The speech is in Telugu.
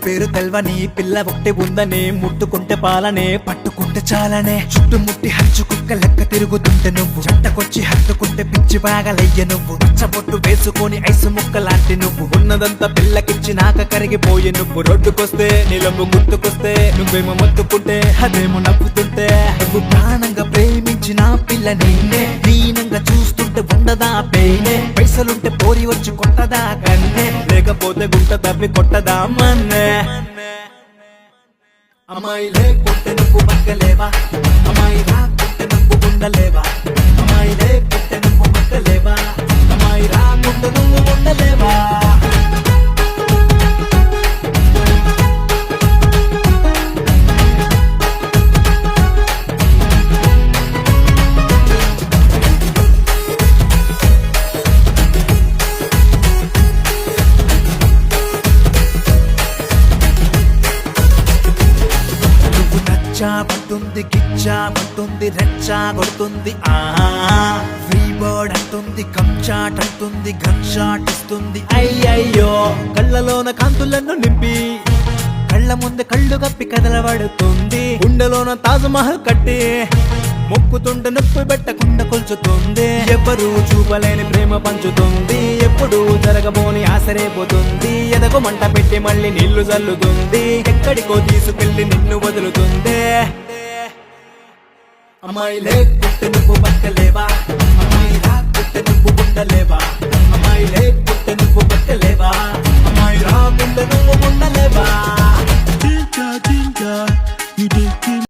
పేరు తెల్వని పిల్ల ఒకటి ఉందనే ముట్టుకుంటే పాలనే పట్టుకుంటే చాలనే చుట్టుముట్టి హంచు కుక్క లెక్క తిరుగుతుంటే నువ్వు చెట్టకొచ్చి హత్తుకుంటే పిచ్చి బాగలయ్య నువ్వు పచ్చబొట్టు వేసుకొని ఐసు ముక్క లాంటి నువ్వు ఉన్నదంతా పిల్లకిచ్చి నాక కరిగిపోయి నువ్వు రోడ్డుకొస్తే నీలమ్ము గుర్తుకొస్తే నువ్వేమో మొత్తుకుంటే అదేమో నవ్వుతుంటే నువ్వు ప్రాణంగా ప్రేమించిన పిల్ల నిన్నే దీనంగా చూస్తుంటే ఉండదా పేనే పైసలుంటే పోరి వచ్చి కొట్టదా కన్నే లేకపోతే గుంట తప్పి కొట్టదా మన్నే అమ్మాయి లేకుంటే నువ్వు బతకలేవా అమ్మాయి రాకుంటే నువ్వు ఉండలేవా అమ్మాయి లేకుంటే నువ్వు బతకలేవా అమ్మాయి రాకుంటే నువ్వు ఉండలేవా పట్టుంది గిచ్చా పట్టుంది రెచ్చా కొడుతుంది ఫ్రీ బర్డ్ అంటుంది కంచాట్ అంటుంది గన్ షాట్ ఇస్తుంది అయ్యయ్యో కళ్ళలోన కాంతులను నింపి కళ్ళ ముందు కళ్ళు కప్పి కదలబడుతుంది గుండెలోన తాజ్మహల్ కట్టి మొక్కుతుంటే నొప్పి పెట్టకుండా కొల్చుతుంది ఎవరు చూపలేని ప్రేమ పంచుతుంది ఎప్పుడు జరగబోని ఆసరైపోతుంది ఎదకు మంట పెట్టి మళ్ళీ నీళ్లు చల్లుతుంది ఎక్కడికో తీసుకెళ్లి నిన్ను వదులుతుంది అమ్మాయి లేకుంటే నువ్వు